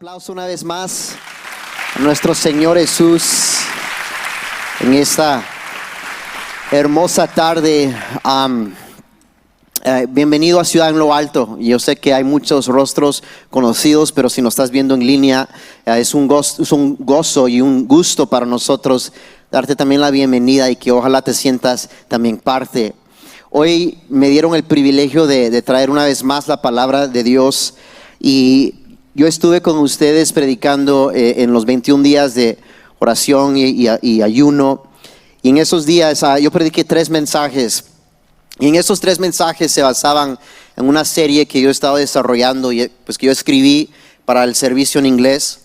aplauso una vez más a nuestro Señor Jesús en esta hermosa tarde. Bienvenido a Ciudad en lo Alto. Yo sé que hay muchos rostros conocidos, pero si nos estás viendo en línea, es un gozo y un gusto para nosotros darte también la bienvenida y que ojalá te sientas también parte. Hoy me dieron el privilegio de traer una vez más la palabra de Dios, y yo estuve con ustedes predicando en los 21 días de oración y ayuno, y en esos días yo prediqué 3 mensajes, y en esos 3 mensajes se basaban en una serie que yo he estado desarrollando y pues que yo escribí para el servicio en inglés,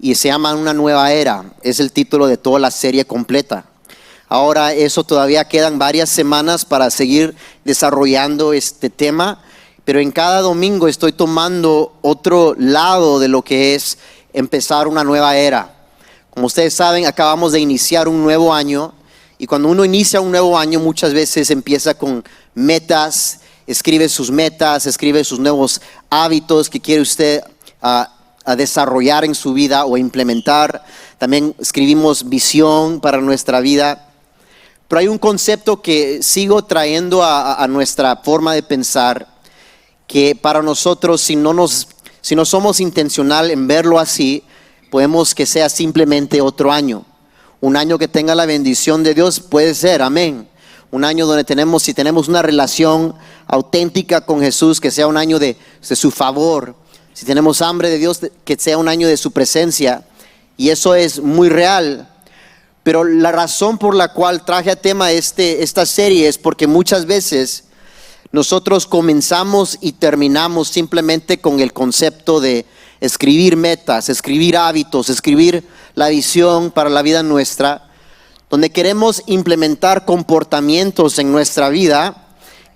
y se llama Una Nueva Era. Es el título de toda la serie completa. Ahora eso todavía quedan varias semanas para seguir desarrollando este tema, pero en cada domingo estoy tomando otro lado de lo que es empezar una nueva era. Como ustedes saben, acabamos de iniciar un nuevo año, y cuando uno inicia un nuevo año muchas veces empieza con metas, escribe sus metas, escribe sus nuevos hábitos que quiere usted a desarrollar en su vida o implementar. También escribimos visión para nuestra vida. Pero hay un concepto que sigo trayendo a nuestra forma de pensar, que para nosotros, si no somos intencional en verlo así, podemos que sea simplemente otro año. Un año que tenga la bendición de Dios puede ser, amén. Un año donde si tenemos una relación auténtica con Jesús, que sea un año de su favor. Si tenemos hambre de Dios, que sea un año de su presencia. Y eso es muy real. Pero la razón por la cual traje a tema esta serie es porque muchas veces nosotros comenzamos y terminamos simplemente con el concepto de escribir metas, escribir hábitos, escribir la visión para la vida nuestra, donde queremos implementar comportamientos en nuestra vida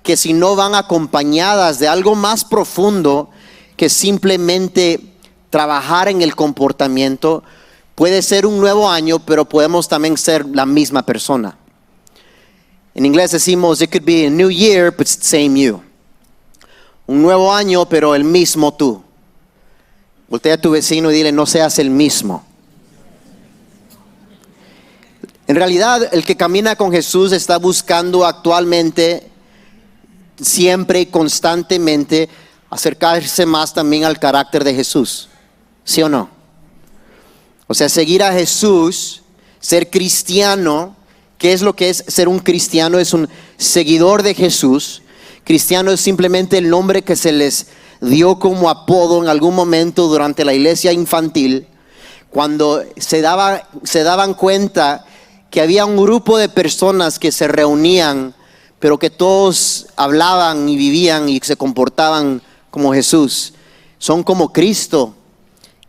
que si no van acompañadas de algo más profundo que simplemente trabajar en el comportamiento, puede ser un nuevo año, pero podemos también ser la misma persona. En inglés decimos, it could be a new year, but it's the same you. Un nuevo año, pero el mismo tú. Voltea a tu vecino y dile, no seas el mismo. En realidad, el que camina con Jesús está buscando actualmente, siempre y constantemente, acercarse más también al carácter de Jesús. ¿Sí o no? O sea, seguir a Jesús, ser cristiano. ¿Qué es lo que es ser un cristiano? Es un seguidor de Jesús. Cristiano es simplemente el nombre que se les dio como apodo en algún momento durante la iglesia infantil, cuando se daban cuenta que había un grupo de personas que se reunían, pero que todos hablaban y vivían y se comportaban como Jesús. Son como Cristo.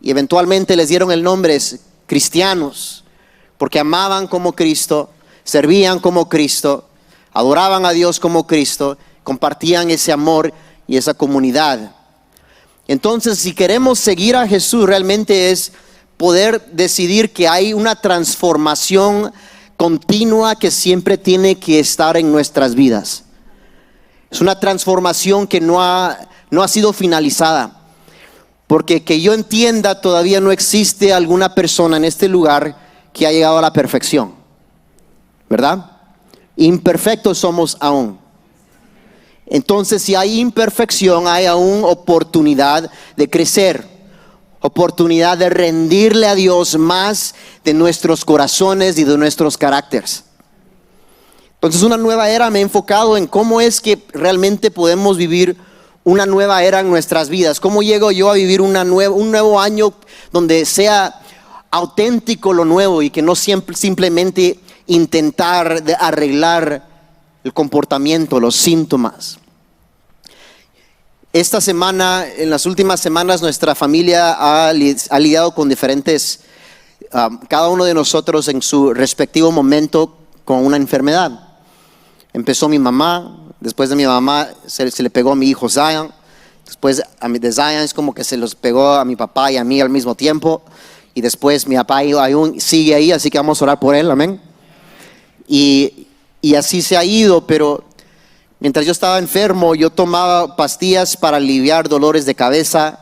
Y eventualmente les dieron el nombre cristianos, porque amaban como Cristo, servían como Cristo, adoraban a Dios como Cristo, compartían ese amor y esa comunidad. Entonces, si queremos seguir a Jesús, realmente es poder decidir que hay una transformación continua que siempre tiene que estar en nuestras vidas. Es una transformación que no ha sido finalizada. Porque que yo entienda, todavía no existe alguna persona en este lugar que ha llegado a la perfección, ¿verdad? Imperfectos somos aún. Entonces, si hay imperfección, hay aún oportunidad de crecer, oportunidad de rendirle a Dios más de nuestros corazones y de nuestros caracteres. Entonces, una nueva era me he enfocado en cómo es que realmente podemos vivir una nueva era en nuestras vidas. ¿Cómo llego yo a vivir un nuevo año donde sea auténtico lo nuevo y que no simplemente intentar arreglar el comportamiento, los síntomas? Esta semana, en las últimas semanas, nuestra familia ha lidiado con diferentes, cada uno de nosotros en su respectivo momento con una enfermedad. Empezó mi mamá. Después de mi mamá se le pegó a mi hijo Zion. Después de Zion es como que se los pegó a mi papá y a mí al mismo tiempo. Y después mi papá aún sigue ahí, así que vamos a orar por él, amén. Y así se ha ido, pero mientras yo estaba enfermo, yo tomaba pastillas para aliviar dolores de cabeza.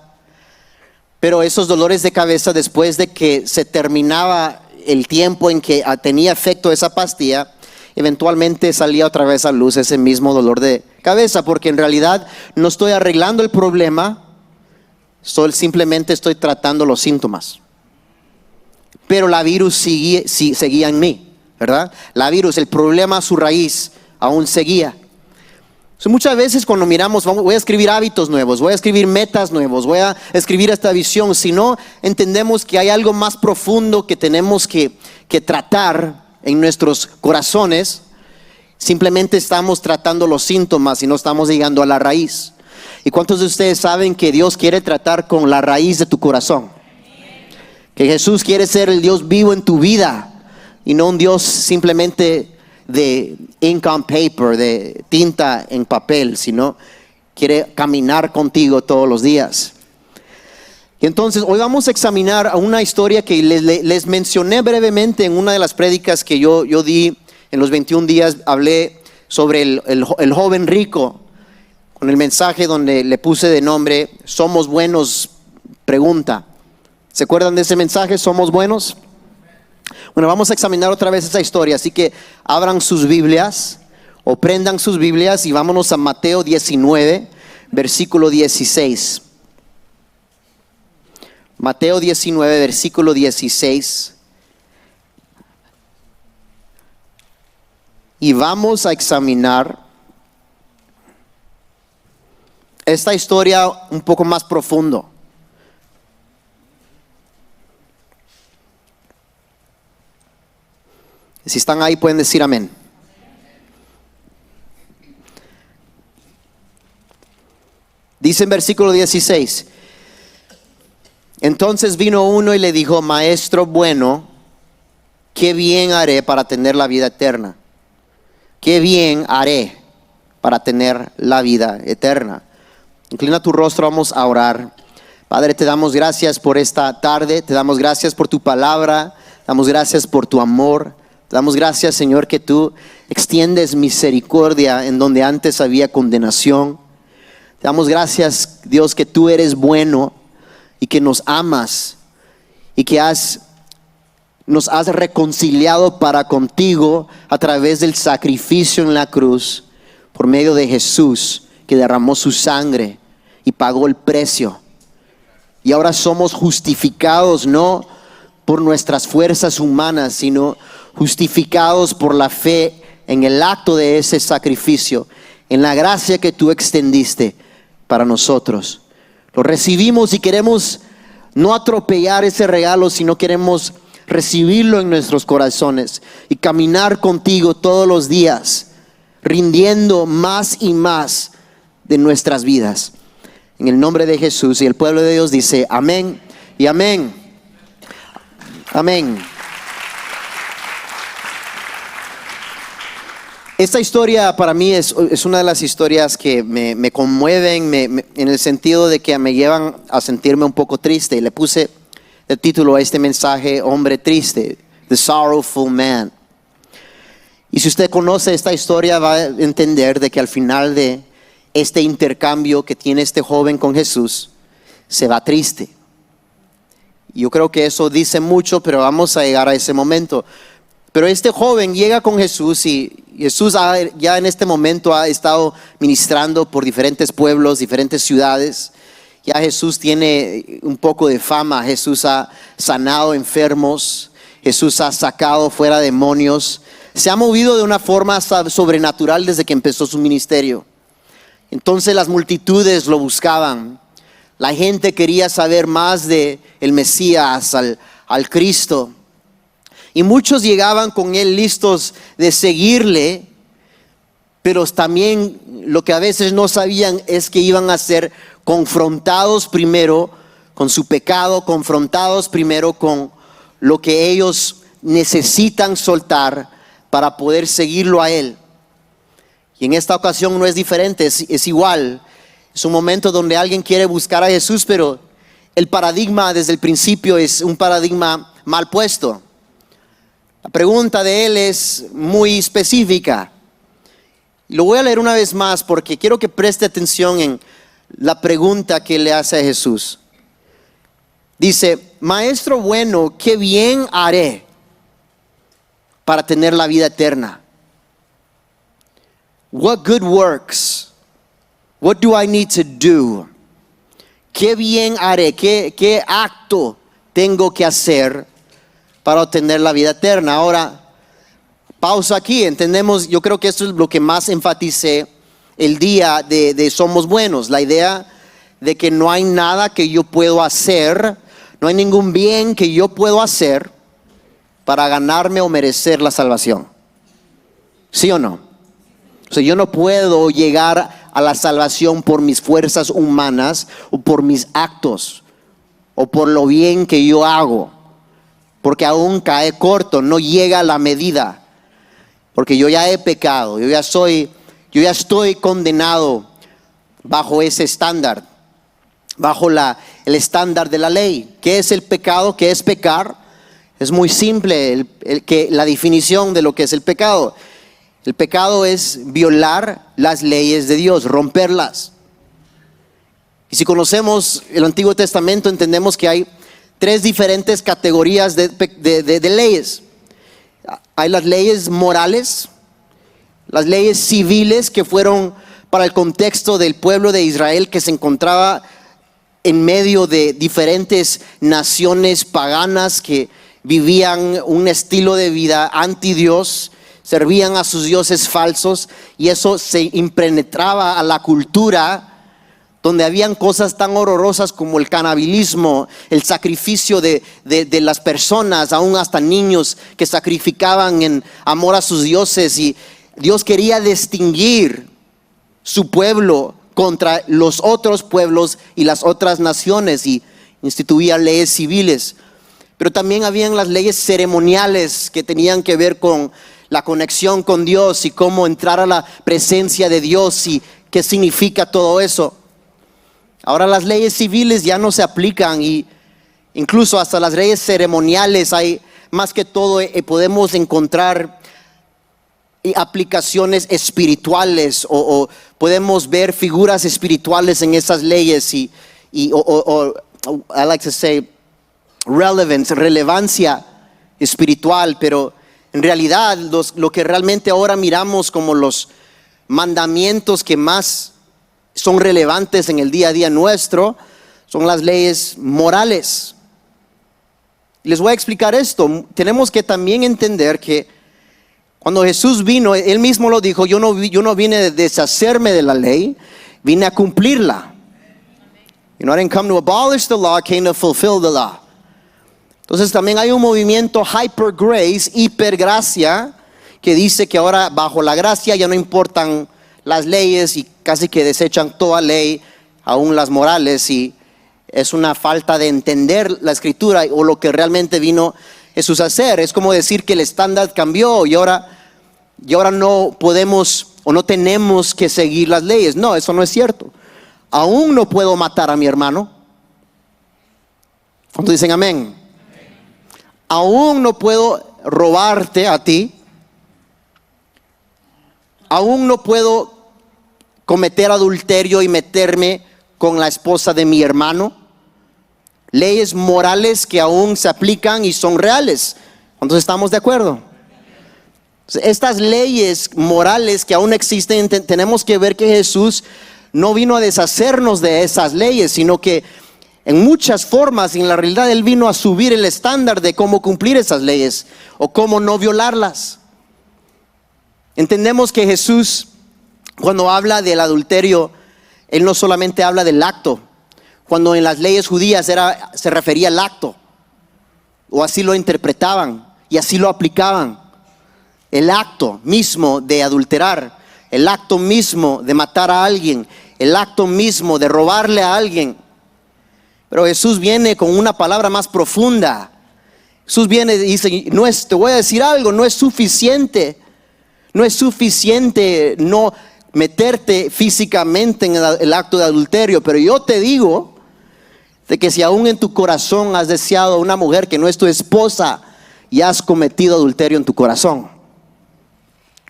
Pero esos dolores de cabeza, después de que se terminaba el tiempo en que tenía efecto esa pastilla, eventualmente salía otra vez a luz ese mismo dolor de cabeza, porque en realidad no estoy arreglando el problema, simplemente estoy tratando los síntomas. Pero la virus seguía en mí, ¿verdad? La virus, el problema, su raíz, aún seguía. Muchas veces cuando miramos, voy a escribir hábitos nuevos, voy a escribir metas nuevos, voy a escribir esta visión, si no entendemos que hay algo más profundo que tenemos que tratar en nuestros corazones, simplemente estamos tratando los síntomas y no estamos llegando a la raíz. ¿Y cuántos de ustedes saben que Dios quiere tratar con la raíz de tu corazón? Que Jesús quiere ser el Dios vivo en tu vida y no un Dios simplemente de ink on paper, de tinta en papel, sino quiere caminar contigo todos los días. Y entonces hoy vamos a examinar una historia que les mencioné brevemente en una de las prédicas que yo di en los 21 días. Hablé sobre el joven rico, con el mensaje donde le puse de nombre "Somos buenos?" pregunta. ¿Se acuerdan de ese mensaje? ¿Somos buenos? Bueno, vamos a examinar otra vez esa historia, así que abran sus Biblias o prendan sus Biblias y vámonos a Mateo 19, versículo 16. Mateo 19, versículo 16. Y vamos a examinar esta historia un poco más profundo. Si están ahí pueden decir amén. Dice en versículo 16: Entonces vino uno y le dijo: Maestro bueno, ¿qué bien haré para tener la vida eterna? ¿Qué bien haré para tener la vida eterna? Inclina tu rostro, vamos a orar. Padre, te damos gracias por esta tarde, te damos gracias por tu palabra, damos gracias por tu amor. Te damos gracias, Señor, que tú extiendes misericordia en donde antes había condenación. Te damos gracias, Dios, que tú eres bueno y que nos amas y que nos has reconciliado para contigo a través del sacrificio en la cruz por medio de Jesús, que derramó su sangre y pagó el precio. Y ahora somos justificados no por nuestras fuerzas humanas, sino justificados por la fe en el acto de ese sacrificio, en la gracia que tú extendiste para nosotros. Lo recibimos y queremos no atropellar ese regalo, sino queremos recibirlo en nuestros corazones y caminar contigo todos los días, rindiendo más y más de nuestras vidas. En el nombre de Jesús, y el pueblo de Dios dice amén y amén. Amén. Esta historia para mí es una de las historias que me conmueven en el sentido de que me llevan a sentirme un poco triste. Y le puse el título a este mensaje: Hombre triste, The Sorrowful Man. Y si usted conoce esta historia va a entender de que al final de este intercambio que tiene este joven con Jesús, se va triste. Yo creo que eso dice mucho, pero vamos a llegar a ese momento. Pero este joven llega con Jesús y Jesús ya en este momento ha estado ministrando por diferentes pueblos, diferentes ciudades. Ya Jesús tiene un poco de fama. Jesús ha sanado enfermos. Jesús ha sacado fuera demonios. Se ha movido de una forma sobrenatural desde que empezó su ministerio. Entonces las multitudes lo buscaban. La gente quería saber más de el Mesías, al Cristo. Y muchos llegaban con él listos de seguirle, pero también lo que a veces no sabían es que iban a ser confrontados primero con su pecado, confrontados primero con lo que ellos necesitan soltar para poder seguirlo a él. Y en esta ocasión no es diferente, es igual. Es un momento donde alguien quiere buscar a Jesús, pero el paradigma desde el principio es un paradigma mal puesto. La pregunta de él es muy específica. Lo voy a leer una vez más porque quiero que preste atención en la pregunta que le hace a Jesús. Dice, maestro bueno, ¿qué bien haré para tener la vida eterna? What good works? What do I need to do? ¿Qué bien haré? ¿Qué acto tengo que hacer para obtener la vida eterna? Ahora, pausa aquí. Entendemos, yo creo que esto es lo que más enfaticé el día de Somos Buenos. La idea de que no hay nada que yo puedo hacer, no hay ningún bien que yo puedo hacer para ganarme o merecer la salvación. ¿Sí o no? O sea, yo no puedo llegar a la salvación por mis fuerzas humanas o por mis actos o por lo bien que yo hago, porque aún cae corto, no llega a la medida, porque yo ya he pecado, yo ya estoy condenado bajo ese estándar, bajo el estándar de la ley. ¿Qué es el pecado? ¿Qué es pecar? Es muy simple la definición de lo que es el pecado. El pecado es violar las leyes de Dios, romperlas. Y si conocemos el Antiguo Testamento, entendemos que hay tres diferentes categorías de leyes. Hay las leyes morales, las leyes civiles que fueron para el contexto del pueblo de Israel que se encontraba en medio de diferentes naciones paganas que vivían un estilo de vida anti Dios, servían a sus dioses falsos, y eso se impenetraba a la cultura donde habían cosas tan horrorosas como el canibalismo, el sacrificio de las personas, aún hasta niños que sacrificaban en amor a sus dioses. Y Dios quería distinguir su pueblo contra los otros pueblos y las otras naciones, y instituía leyes civiles. Pero también habían las leyes ceremoniales que tenían que ver con la conexión con Dios y cómo entrar a la presencia de Dios y qué significa todo eso. Ahora las leyes civiles ya no se aplican, y incluso hasta las leyes ceremoniales hay más que todo podemos encontrar aplicaciones espirituales o podemos ver figuras espirituales en esas leyes y I like to say relevancia espiritual, pero en realidad lo que realmente ahora miramos como los mandamientos que más son relevantes en el día a día nuestro son las leyes morales. Les voy a explicar esto. Tenemos que también entender que cuando Jesús vino, Él mismo lo dijo, yo no vine a deshacerme de la ley, vine a cumplirla. I didn't come to abolish the law, I came to fulfill the law. Entonces también hay un movimiento hyper grace, hipergracia, que dice que ahora bajo la gracia ya no importan las leyes y casi que desechan toda ley, aún las morales, y es una falta de entender la escritura o lo que realmente vino Jesús a hacer. Es como decir que el estándar cambió y ahora no podemos o no tenemos que seguir las leyes. No, eso no es cierto. Aún no puedo matar a mi hermano. ¿Cuántos dicen amén? Aún no puedo robarte a ti. Aún no puedo cometer adulterio y meterme con la esposa de mi hermano. Leyes morales que aún se aplican y son reales. ¿Cuántos estamos de acuerdo? Estas leyes morales que aún existen, tenemos que ver que Jesús no vino a deshacernos de esas leyes, sino que en muchas formas, en la realidad, Él vino a subir el estándar de cómo cumplir esas leyes o cómo no violarlas. Entendemos que Jesús, cuando habla del adulterio, Él no solamente habla del acto. Cuando en las leyes judías se refería al acto, o así lo interpretaban y así lo aplicaban. El acto mismo de adulterar, el acto mismo de matar a alguien, el acto mismo de robarle a alguien. Pero Jesús viene con una palabra más profunda. Jesús viene y dice, te voy a decir algo, no es suficiente no meterte físicamente en el acto de adulterio, pero yo te digo de que si aún en tu corazón has deseado a una mujer que no es tu esposa y has cometido adulterio en tu corazón.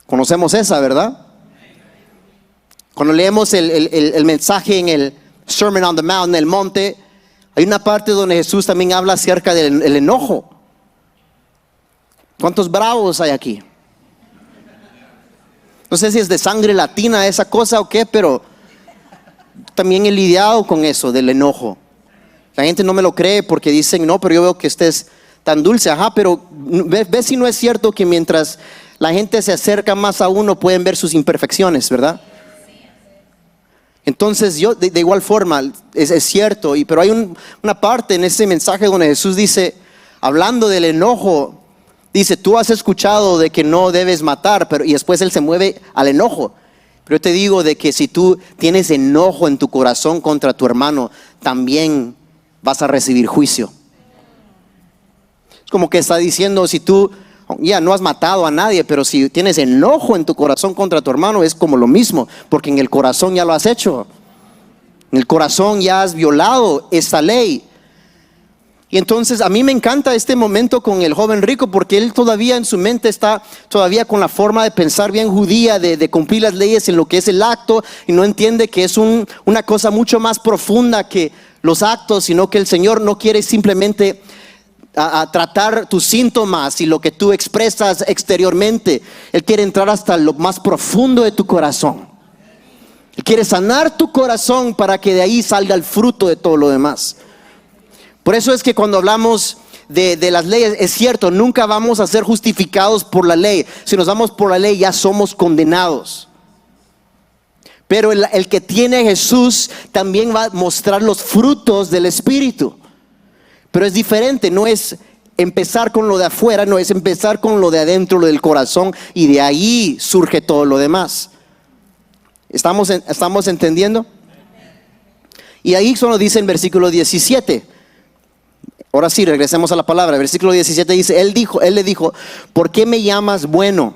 Conocemos esa, ¿verdad? Cuando leemos el mensaje en el Sermon on the Mount, en el monte, Hay una parte donde Jesús también habla acerca del enojo. ¿Cuántos bravos hay aquí? No sé si es de sangre latina esa cosa o qué, pero también he lidiado con eso del enojo. La gente no me lo cree porque dicen, no, pero yo veo que estés tan dulce. Ajá, pero ve si no es cierto que mientras la gente se acerca más a uno pueden ver sus imperfecciones, ¿verdad? Entonces yo de igual forma es cierto, pero hay una parte en ese mensaje donde Jesús dice, hablando del enojo, dice, tú has escuchado de que no debes matar, y después Él se mueve al enojo. Pero yo te digo de que si tú tienes enojo en tu corazón contra tu hermano, también vas a recibir juicio. Es como que está diciendo, si tú ya no has matado a nadie, pero si tienes enojo en tu corazón contra tu hermano, es como lo mismo, porque en el corazón ya lo has hecho. En el corazón ya has violado esta ley. Y entonces a mí me encanta este momento con el joven rico, porque él todavía en su mente está todavía con la forma de pensar bien judía, de cumplir las leyes en lo que es el acto, y no entiende que es una cosa mucho más profunda que los actos, sino que el Señor no quiere simplemente a tratar tus síntomas y lo que tú expresas exteriormente. Él quiere entrar hasta lo más profundo de tu corazón. Él quiere sanar tu corazón para que de ahí salga el fruto de todo lo demás. Por eso es que cuando hablamos de las leyes, es cierto, nunca vamos a ser justificados por la ley. Si nos vamos por la ley, ya somos condenados. Pero el que tiene a Jesús también va a mostrar los frutos del Espíritu. Pero es diferente, no es empezar con lo de afuera, no es empezar con lo de adentro, lo del corazón, y de ahí surge todo lo demás. ¿Estamos entendiendo? Y ahí solo dice en versículo 17. Ahora sí, regresemos a la palabra. Versículo 17 dice, él le dijo, ¿por qué me llamas bueno?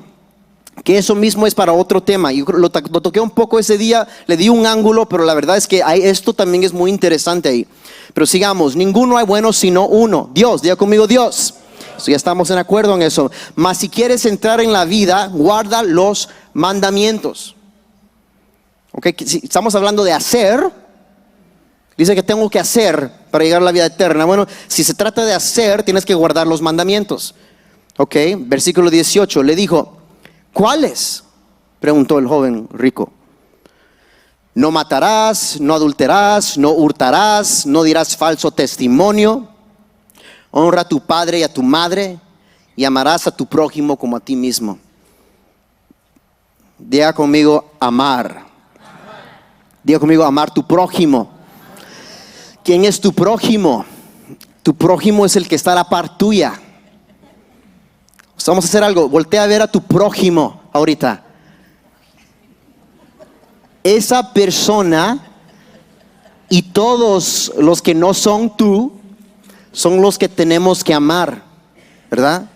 Que eso mismo es para otro tema. Yo lo toqué un poco ese día, le di un ángulo, pero la verdad es que esto también es muy interesante ahí. Pero sigamos, ninguno hay bueno sino uno, Dios. Diga conmigo, Dios. So, ya estamos en acuerdo en eso. Mas si quieres entrar en la vida, guarda los mandamientos. Okay, si estamos hablando de hacer, dice que tengo que hacer para llegar a la vida eterna. Bueno, si se trata de hacer, tienes que guardar los mandamientos. Ok, versículo 18, le dijo, ¿cuáles? Preguntó el joven rico. No matarás, no adulterarás, no hurtarás, no dirás falso testimonio. Honra a tu padre y a tu madre y amarás a tu prójimo como a ti mismo. Diga conmigo, amar. Diga conmigo, amar tu prójimo. ¿Quién es tu prójimo? Tu prójimo es el que está a la par tuya. Vamos a hacer algo, voltea a ver a tu prójimo ahorita. Esa persona y todos los que no son tú son los que tenemos que amar, ¿verdad?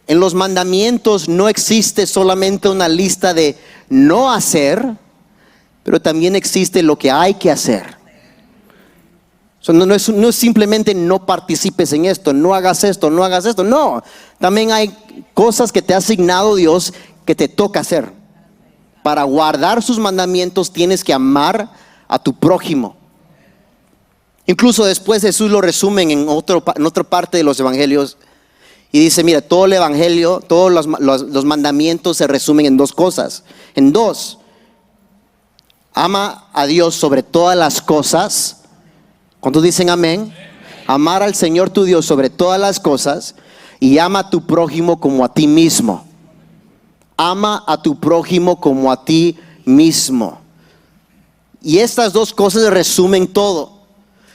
En los mandamientos no existe solamente una lista de no hacer, pero también existe lo que hay que hacer. No es simplemente no participes en esto, no hagas esto, no hagas esto. No, también hay cosas que te ha asignado Dios que te toca hacer. Para guardar sus mandamientos tienes que amar a tu prójimo. Incluso después Jesús lo resume en otra parte de los evangelios. Y dice, mira, todo el evangelio, todos los mandamientos se resumen en dos cosas. En dos. Ama a Dios sobre todas las cosas. ¿Cuántos dicen amén? Amar al Señor tu Dios sobre todas las cosas. Y ama a tu prójimo como a ti mismo. Ama a tu prójimo como a ti mismo. Y estas dos cosas resumen todo.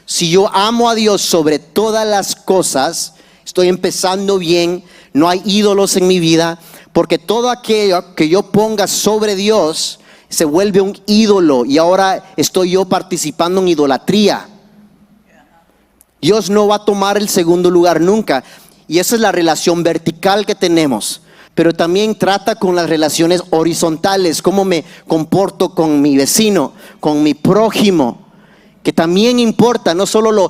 Si yo amo a Dios sobre todas las cosas, estoy empezando bien, no hay ídolos en mi vida, porque todo aquello que yo ponga sobre Dios se vuelve un ídolo y ahora estoy yo participando en idolatría. Dios no va a tomar el segundo lugar nunca, y esa es la relación vertical que tenemos. Pero también trata con las relaciones horizontales, cómo me comporto con mi vecino, con mi prójimo, que también importa, no solo lo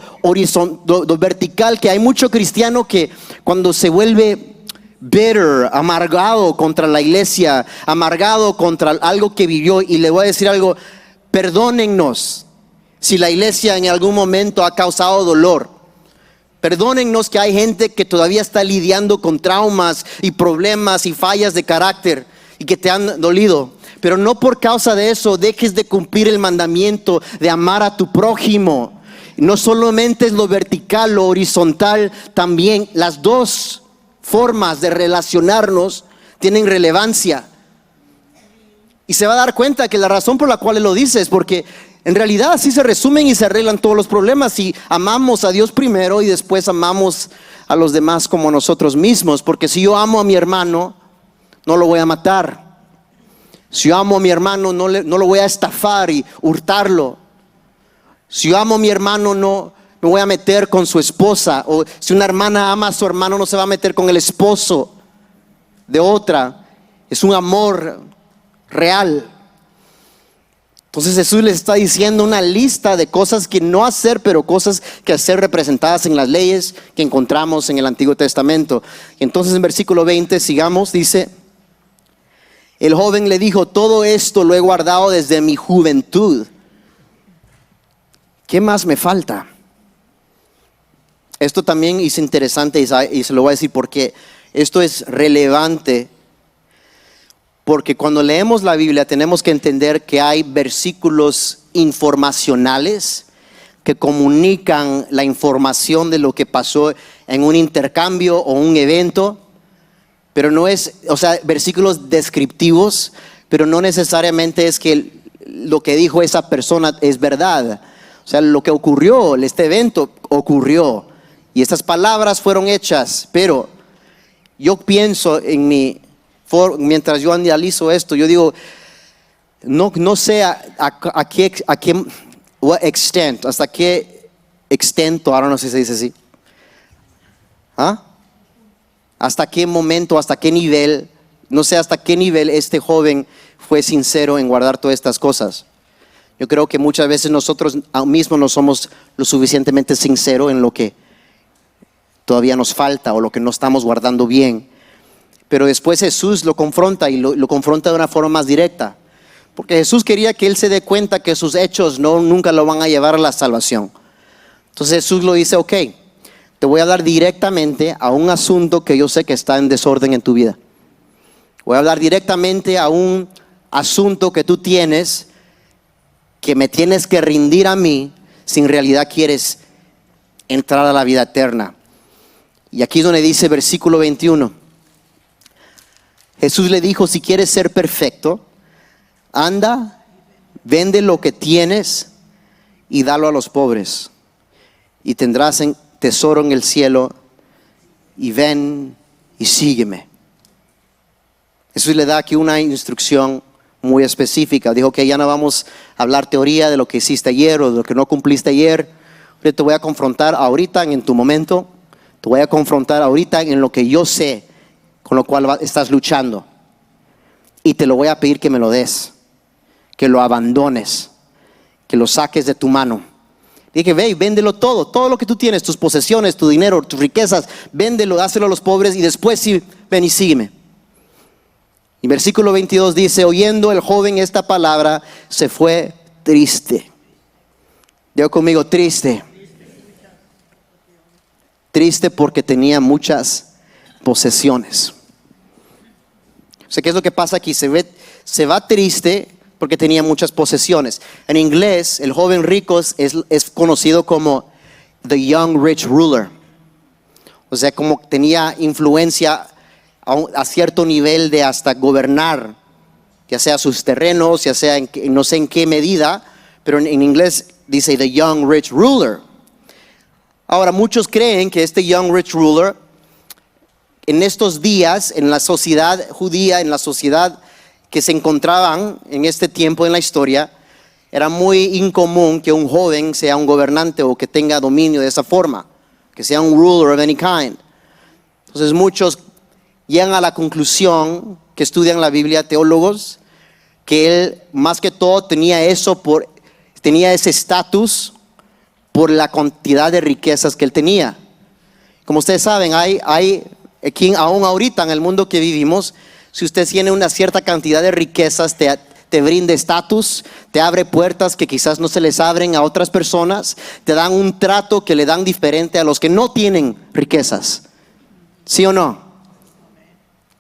vertical, que hay mucho cristiano que cuando se vuelve bitter, amargado contra la iglesia, amargado contra algo que vivió, y le voy a decir algo, perdónennos, Si la iglesia en algún momento ha causado dolor, perdónennos que hay gente que todavía está lidiando con traumas y problemas y fallas de carácter y que te han dolido. Pero no por causa de eso dejes de cumplir el mandamiento de amar a tu prójimo. No solamente es lo vertical, lo horizontal, también las dos formas de relacionarnos tienen relevancia. Y se va a dar cuenta que la razón por la cual él lo dice es porque en realidad así se resumen y se arreglan todos los problemas. Si amamos a Dios primero y después amamos a los demás como nosotros mismos. Porque si yo amo a mi hermano, no lo voy a matar. Si yo amo a mi hermano, no lo voy a estafar y hurtarlo. Si yo amo a mi hermano, no me voy a meter con su esposa. O si una hermana ama a su hermano, no se va a meter con el esposo de otra. Es un amor real. Entonces Jesús les está diciendo una lista de cosas que no hacer, pero cosas que hacer representadas en las leyes que encontramos en el Antiguo Testamento. Y entonces en versículo 20, sigamos, dice: el joven le dijo, todo esto lo he guardado desde mi juventud. ¿Qué más me falta? Esto también es interesante y se lo voy a decir porque esto es relevante. Porque cuando leemos la Biblia tenemos que entender que hay versículos informacionales que comunican la información de lo que pasó en un intercambio o un evento, pero no es, o sea, versículos descriptivos, pero no necesariamente es que lo que dijo esa persona es verdad. O sea, lo que ocurrió, este evento ocurrió y estas palabras fueron hechas, pero yo pienso mientras yo analizo esto, yo digo, no sé a qué what extent, hasta qué extento, ahora no sé si se dice así. ¿Ah? Hasta qué momento, hasta qué nivel, no sé hasta qué nivel este joven fue sincero en guardar todas estas cosas. Yo creo que muchas veces nosotros mismos no somos lo suficientemente sinceros en lo que todavía nos falta o lo que no estamos guardando bien. Pero después Jesús lo confronta y lo confronta de una forma más directa. Porque Jesús quería que él se dé cuenta que sus hechos nunca lo van a llevar a la salvación. Entonces Jesús lo dice, ok, te voy a hablar directamente a un asunto que yo sé que está en desorden en tu vida. Voy a hablar directamente a un asunto que tú tienes, que me tienes que rendir a mí si en realidad quieres entrar a la vida eterna. Y aquí es donde dice versículo 21. Jesús le dijo, si quieres ser perfecto, anda, vende lo que tienes y dalo a los pobres. Y tendrás tesoro en el cielo, y ven y sígueme. Jesús le da aquí una instrucción muy específica. Dijo que ya no vamos a hablar teoría de lo que hiciste ayer o de lo que no cumpliste ayer. Yo te voy a confrontar ahorita en tu momento. Te voy a confrontar ahorita en lo que yo sé, con lo cual estás luchando. Y te lo voy a pedir que me lo des, que lo abandones, que lo saques de tu mano. Dije, ve y véndelo todo lo que tú tienes, tus posesiones, tu dinero, tus riquezas, véndelo, dáselo a los pobres y después sí, ven y sígueme. Y versículo 22 dice, oyendo el joven esta palabra, se fue triste. Digo conmigo, triste. Triste porque tenía muchas posesiones. O sea, ¿qué es lo que pasa aquí? Se va triste porque tenía muchas posesiones. En inglés, el joven rico es conocido como the young rich ruler. O sea, como tenía influencia a cierto nivel de hasta gobernar, ya sea sus terrenos, ya sea no sé en qué medida, pero en inglés dice the young rich ruler. Ahora, muchos creen que este young rich ruler, en estos días, en la sociedad judía, en la sociedad que se encontraban en este tiempo en la historia, era muy incomún que un joven sea un gobernante o que tenga dominio de esa forma, que sea un ruler of any kind. Entonces muchos llegan a la conclusión, que estudian la Biblia, teólogos, que él más que todo tenía ese estatus por la cantidad de riquezas que él tenía. Como ustedes saben, hay aquí, aún ahorita en el mundo que vivimos, si usted tiene una cierta cantidad de riquezas, te te brinda estatus, te abre puertas que quizás no se les abren a otras personas, te dan un trato que le dan diferente a los que no tienen riquezas. ¿Sí o no?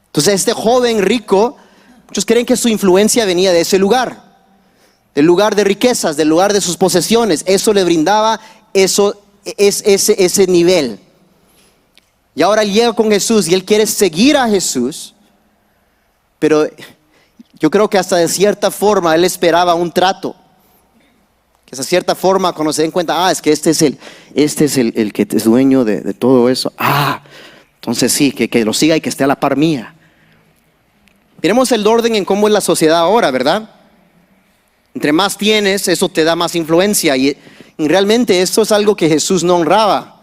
Entonces este joven rico, muchos creen que su influencia venía de ese lugar, del lugar de riquezas, del lugar de sus posesiones. Eso le brindaba ese nivel. Y ahora él llega con Jesús y él quiere seguir a Jesús, pero yo creo que hasta de cierta forma él esperaba un trato. Que de cierta forma cuando se den cuenta, es que este es el que es dueño de todo eso. Entonces sí, que lo siga y que esté a la par mía. Miremos el orden en cómo es la sociedad ahora, ¿verdad? Entre más tienes, eso te da más influencia. Y realmente esto es algo que Jesús no honraba.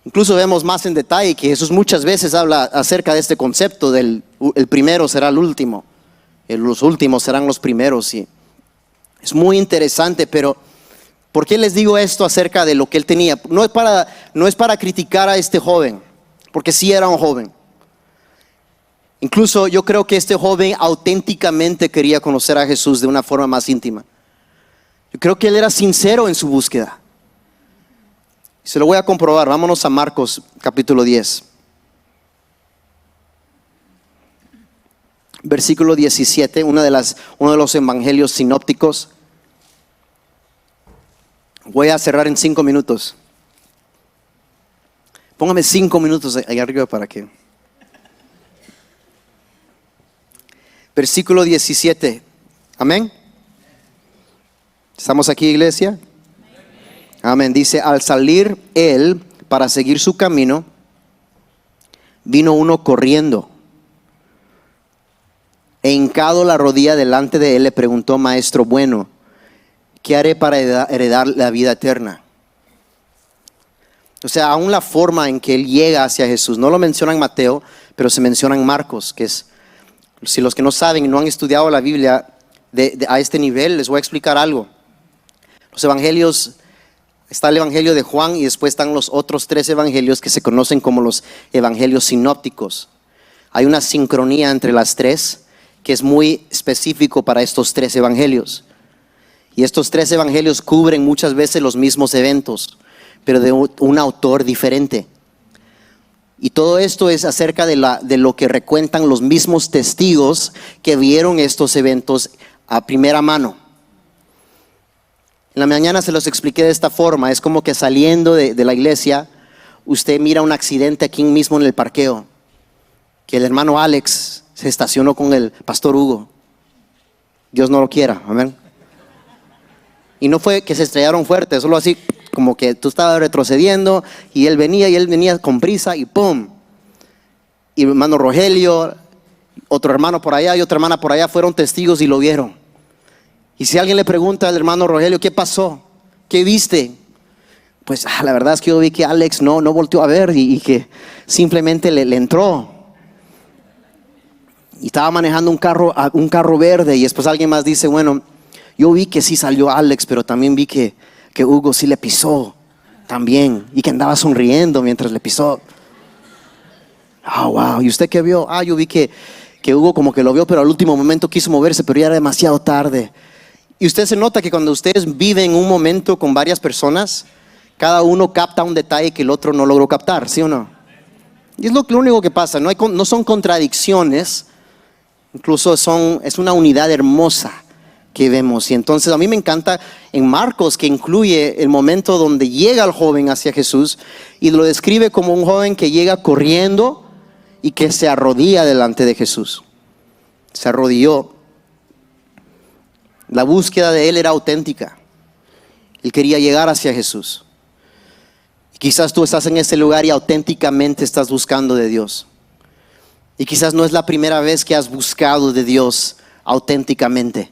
Incluso vemos más en detalle que Jesús muchas veces habla acerca de este concepto del el primero será el último, los últimos serán los primeros. Y es muy interesante, pero ¿por qué les digo esto acerca de lo que él tenía? No es para criticar a este joven, porque sí era un joven. Incluso yo creo que este joven auténticamente quería conocer a Jesús de una forma más íntima. Yo creo que él era sincero en su búsqueda. Se lo voy a comprobar. Vámonos a Marcos capítulo 10. Versículo 17, uno de los evangelios sinópticos. Voy a cerrar en 5 minutos. Póngame 5 minutos ahí arriba para que. Versículo 17. Amén. ¿Estamos aquí, iglesia? Amén. Dice, al salir él para seguir su camino, vino uno corriendo. E hincado la rodilla delante de él, le preguntó: Maestro bueno, ¿qué haré para heredar la vida eterna? O sea, aún la forma en que él llega hacia Jesús, no lo menciona en Mateo, pero se menciona en Marcos, que es, si los que no saben y no han estudiado la Biblia a este nivel, les voy a explicar algo. Los evangelios, está el evangelio de Juan y después están los otros 3 evangelios que se conocen como los evangelios sinópticos. Hay una sincronía entre las 3 que es muy específico para estos 3 evangelios. Y estos 3 evangelios cubren muchas veces los mismos eventos, pero de un autor diferente. Y todo esto es acerca de lo que recuentan los mismos testigos que vieron estos eventos a primera mano. En la mañana se los expliqué de esta forma. Es como que saliendo de la iglesia, usted mira un accidente aquí mismo en el parqueo, que el hermano Alex se estacionó con el pastor Hugo. Dios no lo quiera, amén. Y no fue que se estrellaron fuerte, solo así como que tú estabas retrocediendo y él venía con prisa y ¡pum! Y hermano Rogelio, otro hermano por allá y otra hermana por allá fueron testigos y lo vieron. Y si alguien le pregunta al hermano Rogelio: ¿qué pasó? ¿Qué viste? Pues la verdad es que yo vi que Alex no volteó a ver y que simplemente le entró. Y estaba manejando un carro verde. Y después alguien más dice: bueno, yo vi que sí salió Alex, pero también vi que Hugo sí le pisó también, y que andaba sonriendo mientras le pisó. Wow. ¿Y usted qué vio? Yo vi que Hugo como que lo vio, pero al último momento quiso moverse, pero ya era demasiado tarde. Y usted se nota que cuando ustedes viven un momento con varias personas, cada uno capta un detalle que el otro no logró captar, ¿sí o no? Y es lo único que pasa. No son contradicciones, incluso es una unidad hermosa que vemos. Y entonces a mí me encanta en Marcos, que incluye el momento donde llega el joven hacia Jesús y lo describe como un joven que llega corriendo y que se arrodilla delante de Jesús. Se arrodilló. La búsqueda de él era auténtica. Él quería llegar hacia Jesús. Y quizás tú estás en ese lugar y auténticamente estás buscando de Dios. Y quizás no es la primera vez que has buscado de Dios auténticamente.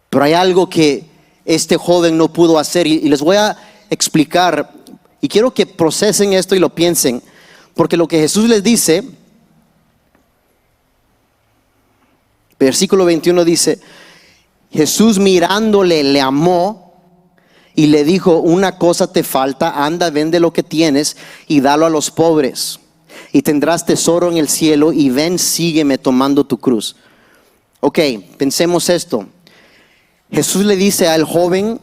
Pero hay algo que este joven no pudo hacer y les voy a explicar. Y quiero que procesen esto y lo piensen. Porque lo que Jesús les dice, versículo 21 dice: Jesús mirándole le amó y le dijo: una cosa te falta, anda, vende lo que tienes y dalo a los pobres, y tendrás tesoro en el cielo, y ven, sígueme tomando tu cruz. Ok, pensemos esto. Jesús le dice al joven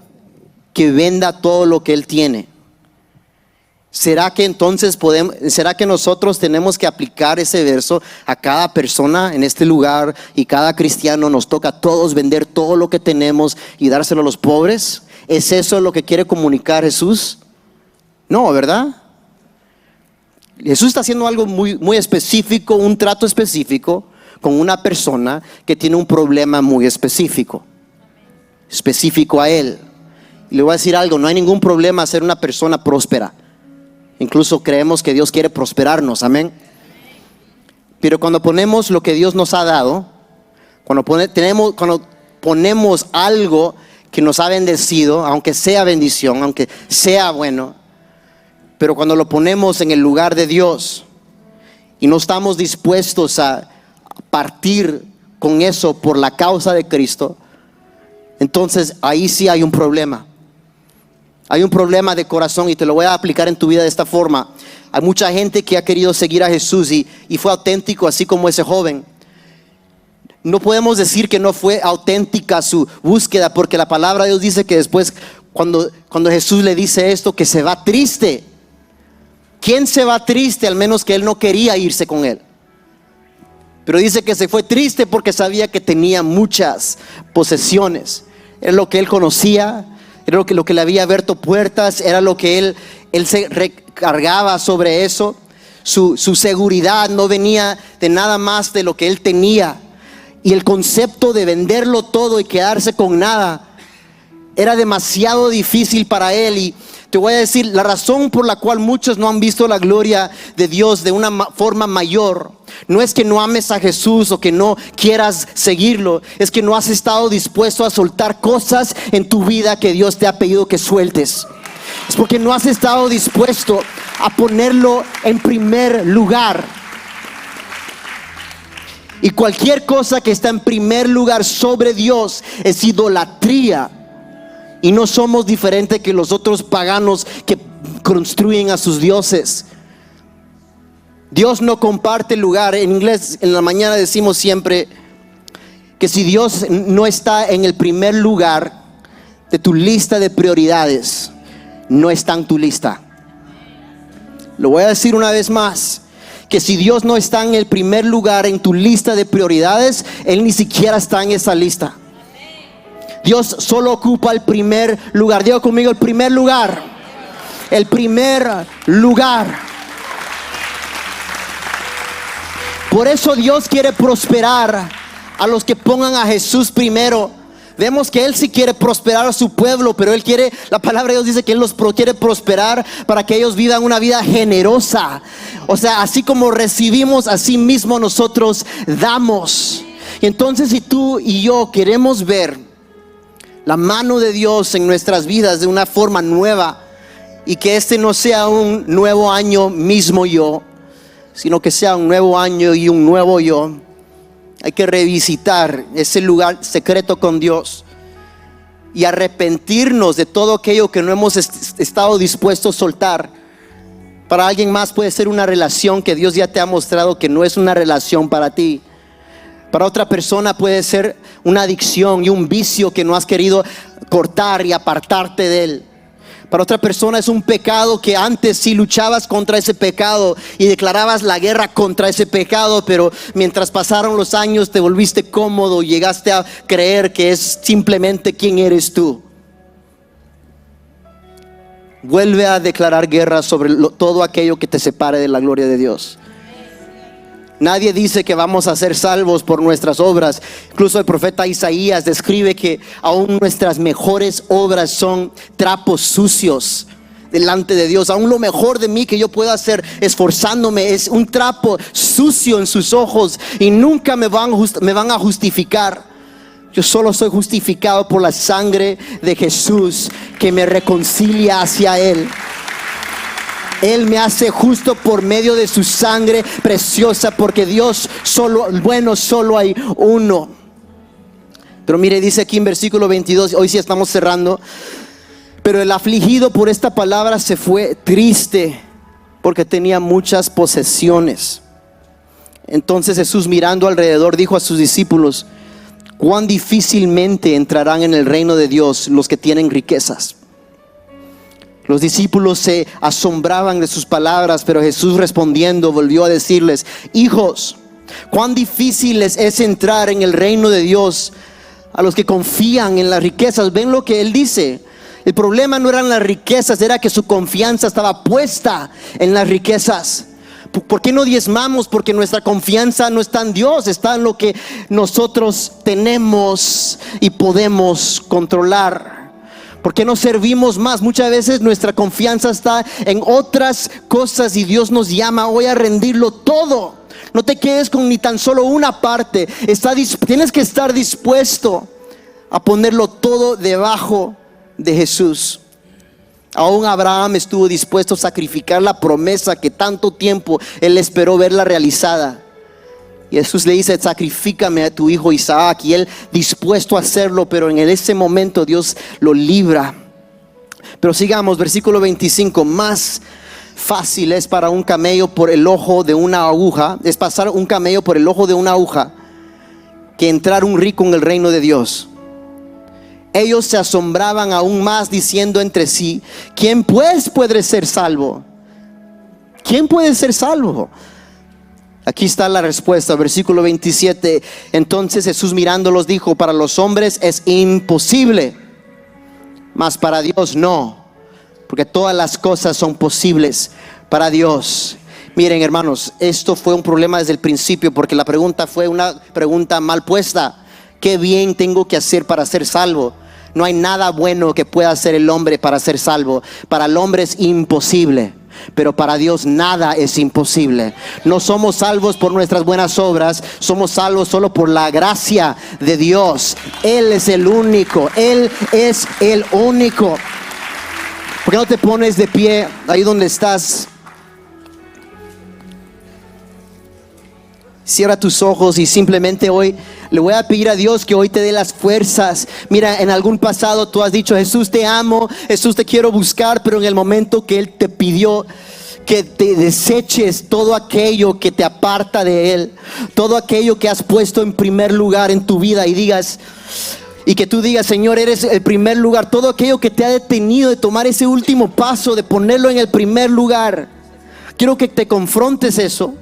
que venda todo lo que él tiene. ¿Será que entonces será que nosotros tenemos que aplicar ese verso a cada persona en este lugar y cada cristiano nos toca a todos vender todo lo que tenemos y dárselo a los pobres? ¿Es eso lo que quiere comunicar Jesús? No, ¿verdad? Jesús está haciendo algo muy específico, un trato específico con una persona que tiene un problema muy específico a él. Y le voy a decir algo, no hay ningún problema ser una persona próspera. Incluso creemos que Dios quiere prosperarnos, amén. Pero cuando ponemos lo que Dios nos ha dado, cuando ponemos algo que nos ha bendecido, aunque sea bendición, aunque sea bueno, pero cuando lo ponemos en el lugar de Dios y no estamos dispuestos a partir con eso por la causa de Cristo, entonces ahí sí hay un problema. Hay un problema de corazón y te lo voy a aplicar en tu vida de esta forma. Hay mucha gente que ha querido seguir a Jesús y fue auténtico así como ese joven. No podemos decir que no fue auténtica su búsqueda, porque la palabra de Dios dice que después cuando Jesús le dice esto, que se va triste. ¿Quién se va triste al menos que él no quería irse con él? Pero dice que se fue triste porque sabía que tenía muchas posesiones. Era lo que él conocía. Era lo que le había abierto puertas, era lo que él se recargaba sobre eso. Su seguridad no venía de nada más de lo que él tenía. Y el concepto de venderlo todo y quedarse con nada era demasiado difícil para él. Y te voy a decir, la razón por la cual muchos no han visto la gloria de Dios de una forma mayor, no es que no ames a Jesús o que no quieras seguirlo, es que no has estado dispuesto a soltar cosas en tu vida que Dios te ha pedido que sueltes. Es porque no has estado dispuesto a ponerlo en primer lugar. Y cualquier cosa que está en primer lugar sobre Dios es idolatría. Y no somos diferentes que los otros paganos que construyen a sus dioses. Dios no comparte lugar. En inglés, en la mañana decimos siempre que si Dios no está en el primer lugar de tu lista de prioridades, no está en tu lista. Lo voy a decir una vez más, que si Dios no está en el primer lugar en tu lista de prioridades, Él ni siquiera está en esa lista. Dios solo ocupa el primer lugar. Diga conmigo, el primer lugar. El primer lugar. Por eso Dios quiere prosperar a los que pongan a Jesús primero. Vemos que Él sí quiere prosperar a su pueblo, pero Él quiere, la palabra de Dios dice que Él los quiere prosperar para que ellos vivan una vida generosa. O sea, así como recibimos, así mismo nosotros damos. Y entonces, si tú y yo queremos ver la mano de Dios en nuestras vidas de una forma nueva, y que este no sea un nuevo año mismo yo, sino que sea un nuevo año y un nuevo yo, hay que revisitar ese lugar secreto con Dios y arrepentirnos de todo aquello que no hemos estado dispuestos a soltar. Para alguien más puede ser una relación que Dios ya te ha mostrado que no es una relación para ti. Para otra persona puede ser una adicción y un vicio que no has querido cortar y apartarte de él. Para otra persona es un pecado que antes sí luchabas contra ese pecado y declarabas la guerra contra ese pecado, pero mientras pasaron los años te volviste cómodo y llegaste a creer que es simplemente quién eres tú. Vuelve a declarar guerra sobre todo aquello que te separe de la gloria de Dios. Nadie dice que vamos a ser salvos por nuestras obras. Incluso el profeta Isaías describe que aún nuestras mejores obras son trapos sucios delante de Dios. Aún lo mejor de mí que yo pueda hacer esforzándome es un trapo sucio en sus ojos y nunca me van a justificar. Yo solo soy justificado por la sangre de Jesús que me reconcilia hacia Él. Él me hace justo por medio de su sangre preciosa, porque Dios solo hay uno. Pero mire, dice aquí en versículo 22, hoy sí estamos cerrando. Pero el afligido por esta palabra se fue triste, porque tenía muchas posesiones. Entonces Jesús, mirando alrededor, dijo a sus discípulos: cuán difícilmente entrarán en el reino de Dios los que tienen riquezas. Los discípulos se asombraban de sus palabras, pero Jesús respondiendo volvió a decirles: hijos, cuán difícil es entrar en el reino de Dios a los que confían en las riquezas. ¿Ven lo que él dice? El problema no eran las riquezas, era que su confianza estaba puesta en las riquezas. ¿Por qué no diezmamos? Porque nuestra confianza no está en Dios, está en lo que nosotros tenemos y podemos controlar. ¿Por qué no servimos más? Muchas veces nuestra confianza está en otras cosas y Dios nos llama hoy a rendirlo todo. No te quedes con ni tan solo una parte. Tienes que estar dispuesto a ponerlo todo debajo de Jesús. Aún Abraham estuvo dispuesto a sacrificar la promesa que tanto tiempo él esperó verla realizada. Y Jesús le dice: sacrifícame a tu hijo Isaac. Y él dispuesto a hacerlo, pero en ese momento Dios lo libra. Pero sigamos, versículo 25. Más fácil es para un camello por el ojo de una aguja, es pasar un camello por el ojo de una aguja, que entrar un rico en el reino de Dios. Ellos se asombraban aún más, diciendo entre sí: ¿quién pues puede ser salvo? ¿Quién puede ser salvo? Aquí está la respuesta, versículo 27. Entonces Jesús mirándolos dijo: para los hombres es imposible, mas para Dios no, porque todas las cosas son posibles para Dios. Miren, hermanos, esto fue un problema desde el principio, porque la pregunta fue una pregunta mal puesta. ¿Qué bien tengo que hacer para ser salvo? No hay nada bueno que pueda hacer el hombre para ser salvo. Para el hombre es imposible, pero para Dios nada es imposible. No somos salvos por nuestras buenas obras, somos salvos solo por la gracia de Dios. Él es el único, Él es el único. ¿Por qué no te pones de pie ahí donde estás? Cierra tus ojos y simplemente hoy le voy a pedir a Dios que hoy te dé las fuerzas. Mira, en algún pasado tú has dicho: Jesús, te amo, Jesús, te quiero buscar. Pero en el momento que Él te pidió que te deseches todo aquello que te aparta de Él, todo aquello que has puesto en primer lugar en tu vida, y que tú digas: Señor, eres el primer lugar. Todo aquello que te ha detenido de tomar ese último paso, de ponerlo en el primer lugar, quiero que te confrontes eso.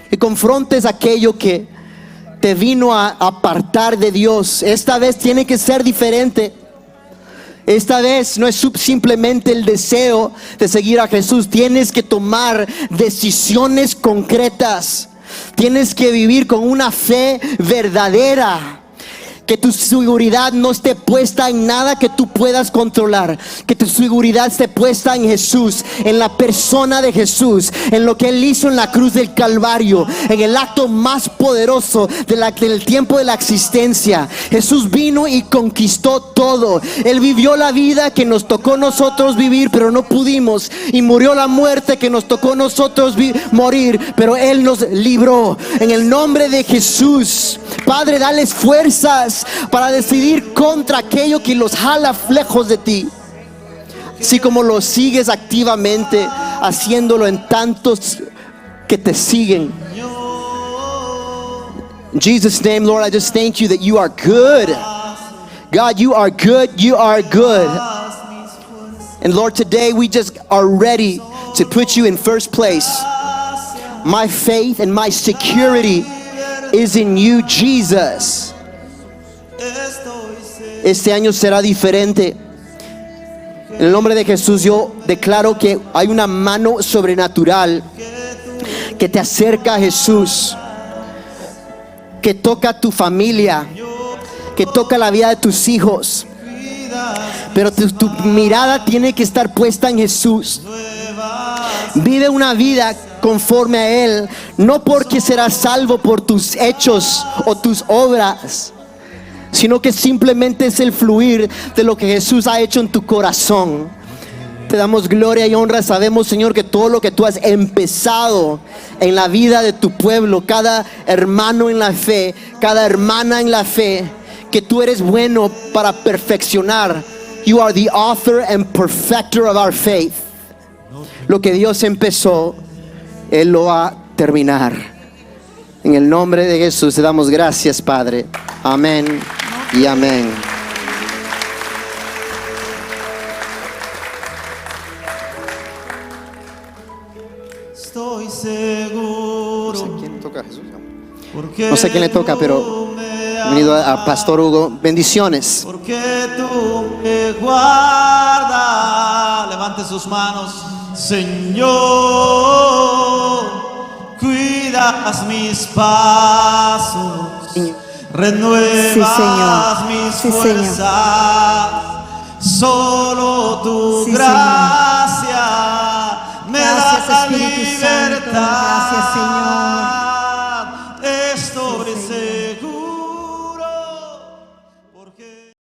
Que confrontes aquello que te vino a apartar de Dios. Esta vez tiene que ser diferente. Esta vez no es simplemente el deseo de seguir a Jesús. Tienes que tomar decisiones concretas. Tienes que vivir con una fe verdadera. Que tu seguridad no esté puesta en nada que tú puedas controlar. Que tu seguridad esté puesta en Jesús, en la persona de Jesús, en lo que Él hizo en la cruz del Calvario, en el acto más poderoso del tiempo de la existencia. Jesús vino y conquistó todo. Él vivió la vida que nos tocó nosotros vivir, pero no pudimos. Y murió la muerte que nos tocó nosotros morir, pero Él nos libró. En el nombre de Jesús, Padre, dales fuerzas para decidir contra aquello que los jala lejos de ti, así como lo sigues activamente haciéndolo en tantos que te siguen. In Jesus' name, Lord, I just thank you that you are good. God, you are good, you are good. And Lord, today we just are ready to put you in first place. My faith and my security is in you, Jesus. Este año será diferente. En el nombre de Jesús yo declaro que hay una mano sobrenatural que te acerca a Jesús, que toca tu familia, que toca la vida de tus hijos. Pero tu mirada tiene que estar puesta en Jesús. Vive una vida conforme a Él, no porque serás salvo por tus hechos o tus obras, sino que simplemente es el fluir de lo que Jesús ha hecho en tu corazón. Te damos gloria y honra. Sabemos, Señor, que todo lo que tú has empezado en la vida de tu pueblo, cada hermano en la fe, cada hermana en la fe, que tú eres bueno para perfeccionar. You are the author and perfecter of our faith. Lo que Dios empezó, Él lo va a terminar. En el nombre de Jesús te damos gracias, Padre. Amén. y amén. Estoy seguro. No sé quién toca, Jesús. Porque No sé quién le toca, pero bienvenido a Pastor Hugo. Bendiciones. Porque tú me guardas. Levante sus manos. Señor, cuidas mis pasos. Renuevas mis fuerzas. Solo tu gracia me da Espíritu libertad.